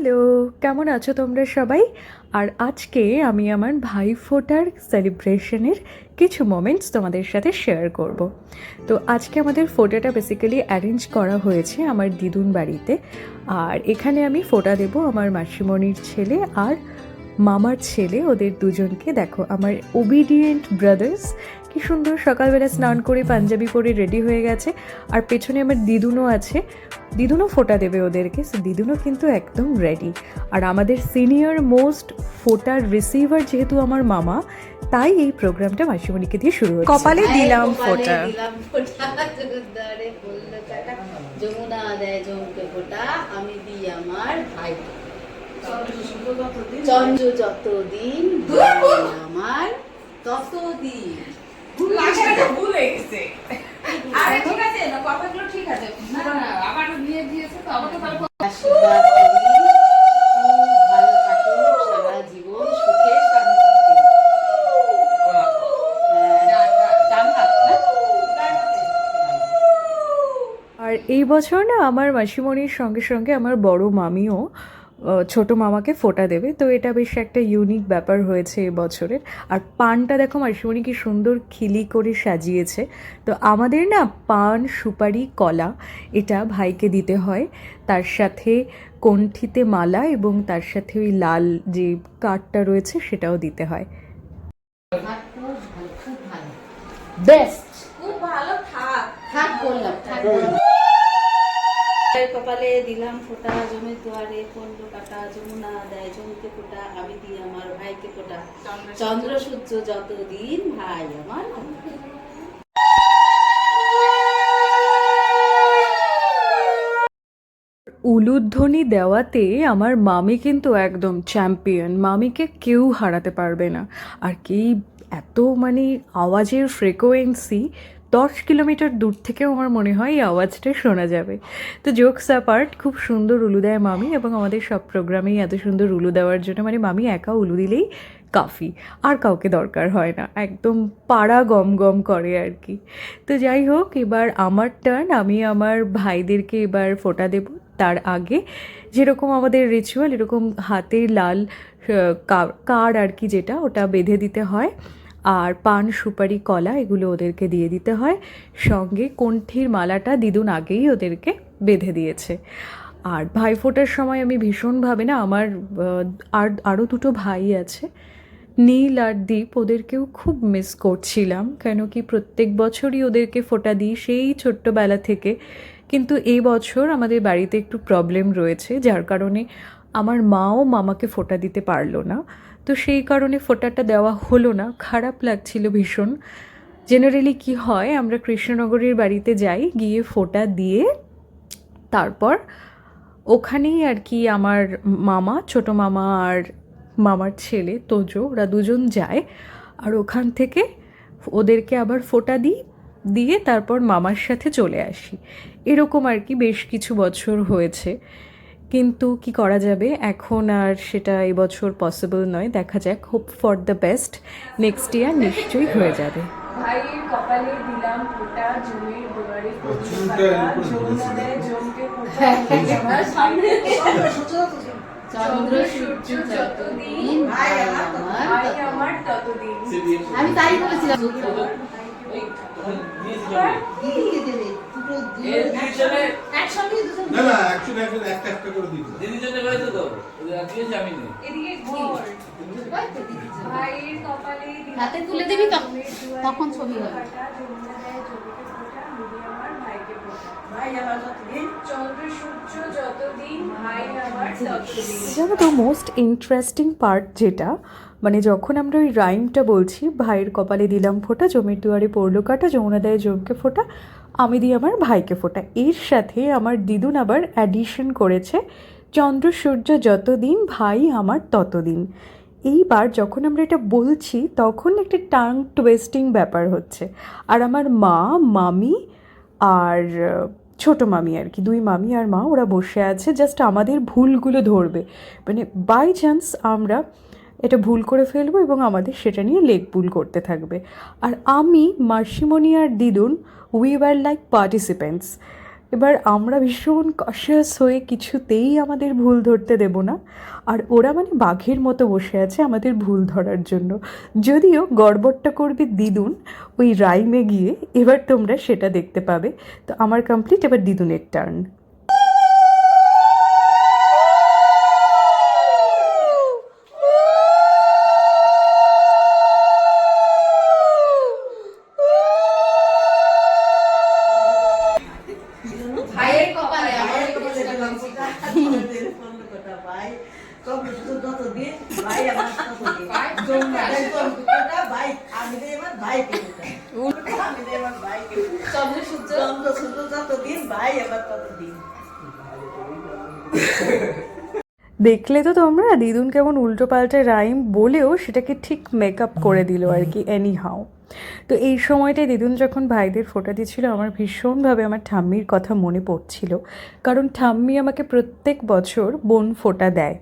Hello, কেমন আছো তোমরা সবাই? আর আজকে আমি আমার ভাইফোঁটার সেলিব্রেশনের কিছু মোমেন্টস তোমাদের সাথে শেয়ার করব। তো আজকে আমাদের ফোঁটাটা বেসিক্যালি অ্যারেঞ্জ করা হয়েছে আমার দিদুন বাড়িতে। আর এখানে আমি ফোঁটা দেব আমার মাসিমণির ছেলে আর মামার ছেলে, ওদের দুজনকে। দেখো আমার ওবিডিয়েন্ট ব্রাদার্স কি সুন্দর সকালবেলা স্নান করে পাঞ্জাবি পরে রেডি হয়ে গেছে। আর পেছনে আমার দিদুনও আছে, দিদুনও ফোঁটা দেবে ওদেরকে, সো দিদুনও কিন্তু একদম রেডি। আর আমাদের সিনিয়র মোস্ট ফোঁটার রিসিভার যেহেতু আমার মামা, তাই এই প্রোগ্রামটা মাসিমণিকে দিয়ে শুরু হচ্ছে। কপালে দিলাম ফোঁটা, যমুনা দেয় জমকে ফোঁটা, আমি দিই আমার ভাই। চন্দ্র যতদিন আমার ততদিন। ভুলে গেছে। আরে ঠিক আছে না, কথাগুলো ঠিক আছে। না আবার নিয়ে দিয়েছে তো, আবার তো আশীর্বাদ করি, ভালো থাকুক সারা জীবন সুখে শান্তিতে। আর এই বছর না আমার মাসিমণির সঙ্গে সঙ্গে আমার বড় মামিও ছোট মামাকে ফোঁটা দেবে। তো এটা বেশ একটা ইউনিক ব্যাপার হয়েছে এবছরের। আর পানটা দেখো মাসিমণি কি সুন্দর খিলি করে সাজিয়েছে। তো আমাদের না পান, সুপারি, কলা এটা ভাইকে দিতে হয়, তার সাথে কণ্ঠিতে মালা এবং তার সাথে ওই লাল যে কার্ডটা রয়েছে সেটাও দিতে হয়। খুব ভালো, বেস্ট, খুব ভালো থাক। থাক বললাম, থাক বললাম। কপালে দিলাম ফোঁটা, জমির দুয়ারে পড়লো কাটা, যমুনা দেয় জমকে ফোঁটা, আমি দিই আমার ভাইকে ফোঁটা। চন্দ্র সূর্য যতদিন ভাই আমার। উলুধ্বনি দেওয়াতে আমার মামি কিন্তু একদম চ্যাম্পিয়ন, মামিকে কেউ হারাতে পারবে না। আর কি এত মানে আওয়াজের ফ্রিকোয়েন্সি, 10 কিলোমিটার দূর থেকেও আমার মনে হয় এই আওয়াজটা শোনা যাবে। তো জোকস অ্যাপার্ট, খুব সুন্দর উলু দেয় মামি, এবং আমাদের সব প্রোগ্রামেই এত সুন্দর উলু দেওয়ার জন্য মানে মামি একা উলু দিলেই কাফি, আর কাউকে দরকার হয় না, একদম পাড়া গম গম করে আর কি। তো যাই হোক, এবার আমার টার্ন, আমি আমার ভাইদেরকে এবার ফোঁটা দেব। তার আগে যেরকম আমাদের রিচুয়াল, এরকম হাতের লাল কার্ড আর কি, যেটা ওটা বেঁধে দিতে হয়। আর পান, সুপারি, কলা এগুলো ওদেরকে দিয়ে দিতে হয়। সঙ্গে কণ্ঠির মালাটা দিদুন আগেই ওদেরকে বেঁধে দিয়েছে। আর ভাইফোঁটার সময় আমি ভীষণভাবে না, আমার আরও দুটো ভাই আছে, নীল আর দীপ, ওদেরকেও খুব মিস করছিলাম। কেন কি প্রত্যেক বছরই ওদেরকে ফোঁটা দিই সেই ছোট্টবেলা থেকে, কিন্তু এই বছর আমাদের বাড়িতে একটু প্রবলেম রয়েছে, যার কারণে আমার মাও মামাকে ফোঁটা দিতে পারলো না। তো সেই কারণে ফোঁটাটা দেওয়া হলো না, খারাপ লাগছিল ভীষণ। জেনারেলি কি হয়, আমরা কৃষ্ণনগরের বাড়িতে যাই, গিয়ে ফোঁটা দিয়ে তারপর ওখানেই আর কি আমার মামা, ছোট মামা আর মামার ছেলে তোজো, ওরা দুজন যায়। আর ওখান থেকে ওদেরকে আবার ফোঁটা দিই, দিয়ে তারপর মামার সাথে চলে আসি। এরকম আর কি বেশ কিছু বছর হয়েছে, কিন্তু কি করা যাবে, এখন আর সেটা এবছর পসিবল নয়। দেখা যাক, hope for the best, next year নিশ্চয়ই হয়ে যাবে। ভাইয়ের কপালে দিলাম ফোঁটা, জমির দুয়ারে পড়লো কাটা, যমুনা দেয় জমকে ফোঁটা, আমি আমার সামনে চন্দ্র সূর্য যতদিন ভাই আমার ততদিন। আমি তাই বলেছিলাম। এদিকে ঘর, ভাইয়ের কপালে দিলাম হাতে তুলে দিবি তো, জমির দুয়ারে তখন ছবি হবে। কাটা, যমুনা দেয় জমিকে ফোঁটা, আমি দিই আমার ভাইকে ফোঁটা। চন্দ্র সূর্য যতদিন ভাই আমার ততদিন। জানো তো মোস্ট ইন্টারেস্টিং পার্ট যেটা, মানে যখন আমরা ওই রাইমটা বলছি, ভাইয়ের কপালে দিলাম ফোঁটা, জমির দুয়ারে পড়লো কাটা, যমুনা দেয় জমকে ফোঁটা, আমি দিই আমার ভাইকে ফোঁটা, এর সাথে আমার দিদুন আবার অ্যাডিশন করেছে চন্দ্র সূর্য যতদিন ভাই আমার ততদিন। এইবার যখন আমরা এটা বলছি তখন একটা টাং টুয়েস্টিং ব্যাপার হচ্ছে। আর আমার মা, মামি আর ছোট মামি আর কি, দুই মামি আর মা, ওরা বসে আছে জাস্ট আমাদের ভুলগুলো ধরবে। মানে বাই চান্স আমরা এটা ভুল করে ফেলবো এবং আমাদের সেটা নিয়ে লেগ পুল করতে থাকবে। আর আমি, মাসিমণি আর দিদুন, উই ওয়ার লাইক পার্টিসিপেন্টস। এবার আমরা ভীষণ কশাস হয়ে কিছুতেই আমাদের ভুল ধরতে দেব না, আর ওরা মানে বাঘের মতো বসে আছে আমাদের ভুল ধরার জন্য। যদিও গড়বড়টা করবে দিদুন ওই রাইমে গিয়ে, এবার তোমরা সেটা দেখতে পাবে। তো আমার কমপ্লিট, এবার দিদুনের টার্ন। ভাইয়ের কপালে আমার দেখলে তো তোমরা দিদুন কেমন উল্টো পাল্টা রাইম বলেও সেটাকে ঠিক মেকআপ করে দিল আর কি, এনি হাউ। তো এই সময়টায় দিদুন যখন ভাইদের ফোঁটা দিচ্ছিল আমার ভীষণভাবে আমার ঠাম্মির কথা মনে পড়ছিল, কারণ ঠাম্মি আমাকে প্রত্যেক বছর বোন ফোঁটা দেয়।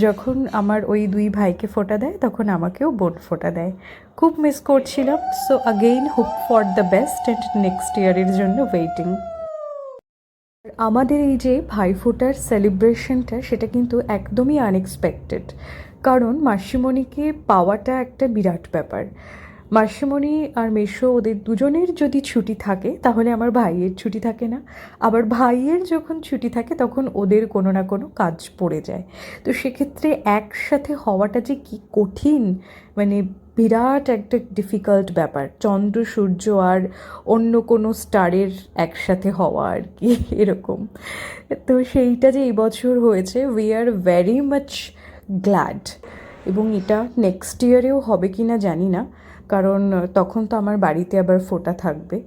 যখন আমার ওই দুই ভাইকে ফোঁটা দেয় তখন আমাকেও বোন ফোঁটা দেয়। খুব মিস করছিলাম। So again hope for the best and next ইয়ারের জন্য ওয়েটিং। আমাদের এই যে ভাইফোঁটার সেলিব্রেশনটা সেটা কিন্তু একদমই আনএক্সপেক্টেড, কারণ মাসিমণিকে পাওয়াটা একটা বিরাট ব্যাপার। মাসিমণি আর মেসো ওদের দুজনের যদি ছুটি থাকে তাহলে আমার ভাইয়ের ছুটি থাকে না, আবার ভাইয়ের যখন ছুটি থাকে তখন ওদের কোনো না কোনো কাজ পড়ে যায়। তো সেক্ষেত্রে একসাথে হওয়াটা যে কী কঠিন, মানে বিরাট একটা ডিফিকাল্ট ব্যাপার। চন্দ্র সূর্য আর অন্য কোনো স্টারের একসাথে হওয়া আর কি, এরকম। তো সেইটা যে এই বছর হয়েছে, we are very much glad. এবং এটা নেক্সট ইয়ারেও হবে কি না জানি না, কারণ তখন তো আমার বাড়িতে আবার ফোঁটা থাকবে।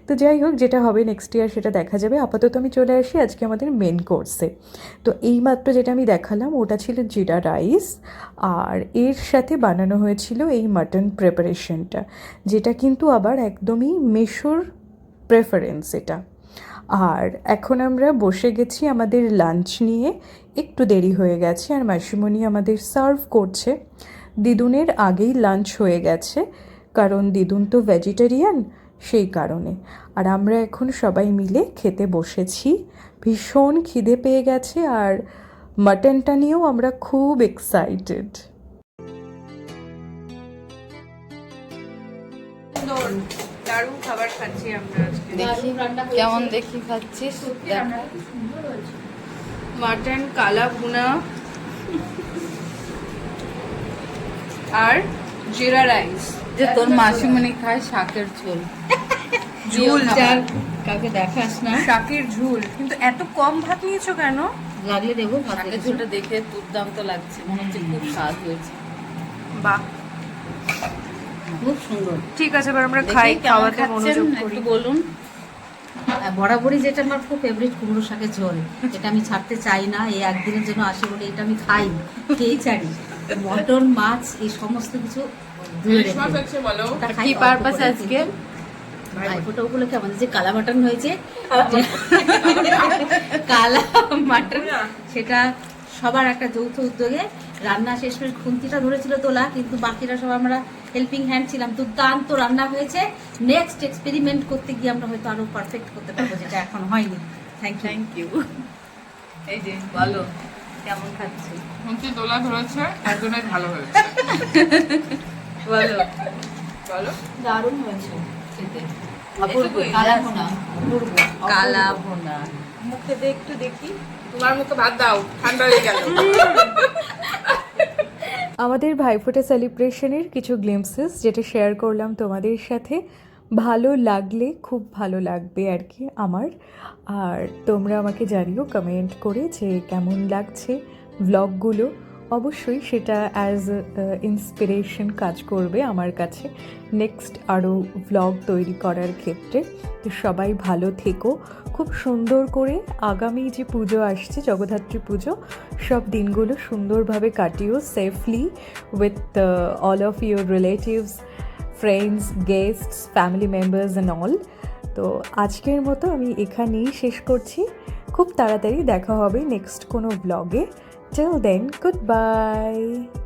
তো যাই হোক, যেটা হবে নেক্সট ইয়ার সেটা দেখা যাবে। আপাতত আমি চলে আসি আজকে আমাদের মেন কোর্সে। তো এইমাত্র যেটা আমি দেখালাম ওটা ছিল জিরা রাইস, আর এর সাথে বানানো হয়েছিল এই মাটন প্রিপারেশনটা, যেটা কিন্তু আবার একদমই মেসোর প্রেফারেন্স এটা। আর এখন আমরা বসে গেছি আমাদের লাঞ্চ নিয়ে। একটু দেরি হয়ে গেছে আর মাসিমণি আমাদের সার্ভ করছে। দিদুনের আগেই লাঞ্চ হয়ে গেছে, কারণ দিদুন তো ভেজিটেরিয়ান, সেই কারণে। আর আমরা এখন সবাই মিলে খেতে বসেছি। ভীষণ খিদে পেয়ে গেছে আর মাটনটা নিয়েও আমরা খুব এক্সাইটেড। দারুণ খাবার খাচ্ছি আমরা আজকে। দেখি কেমন দেখি খাচ্ছিস। মাটন কালা ভুনা আর জিরা রাইস। যে তোর মাসিমণি খায় শাকের ঝোল। ঝোল যার কাউকে দেখাস না। শাকের ঝোল, কিন্তু এত কম ভাত নিয়েছো কেন? লাগলে দেবো। শাকের ঝোলটা দেখে দুর্দান্ত লাগছে, মনে হচ্ছে খুব স্বাদ হয়েছে। বাহ, খুব সুন্দর। ঠিক আছে, এবার আমরা খাই, খাওয়াতে মনোযোগ করি। একটু বলুন। বরাবরই যেটা আমার খুব ফেভারিট কুমড়ো শাকের ঝোল, এটা আমি ছাড়তে চাই না। এই একদিনের জন্য আসে বলে এটা আমি খাই, খেয়েই ছাড়ি। মটন, মাছ, এই সমস্ত কিছু কি পারপাস আজকে? ভাইফোঁটা উপলক্ষে আমাদের যে কালা মাটন হয়েছে, কালা মাটন, সেটা সবার একটা যৌথ উদ্যোগে রান্না শেষ করে খুন্তিটা ধরেছিল তোলা, কিন্তু বাকিরা সব আমরা হেল্পিং হ্যান্ড ছিলাম। দুর্দান্ত রান্না হয়েছে। নেক্সট এক্সপেরিমেন্ট করতে গিয়ে আমরা হয়তো আরো পারফেক্ট করতে পারবো, যেটা এখন হয়নি। Thank you. এই যে বলো কেমন খাচ্ছি। খুন্তি দোলা ধরেছে, একজনের ভালো হয়েছে। বলো বলো, দারুণ হয়েছে খেতে। অপূর্ব। কালা ভুনা, অপূর্ব কালা ভুনা। মুখে দে একটু দেখি। তোমার মুখে ভাত দাও, ঠান্ডা হয়ে গেল। আমাদের ভাইফোঁটা সেলিব্রেশনের কিছু গ্লিমসেস যেটা শেয়ার করলাম তোমাদের সাথে। ভালো লাগলে খুব ভালো লাগবে আর কি আমার। আর তোমরা আমাকে জানিও কমেন্ট করে যে কেমন লাগছে ভ্লগগুলো। অবশ্যই সেটা অ্যাজ ইন্সপিরেশন কাজ করবে আমার কাছে নেক্সট আরও ভ্লগ তৈরি করার ক্ষেত্রে। তো সবাই ভালো থেকো, খুব সুন্দর করে আগামী যে পুজো আসছে জগদ্ধাত্রী পুজো, সব দিনগুলো সুন্দরভাবে কাটিও, safely with all of your relatives, friends, guests, family members and all. তো আজকের মতো আমি এখানেই শেষ করছি। খুব তাড়াতাড়ি দেখা হবে নেক্সট কোনো ব্লগে। Till then, goodbye.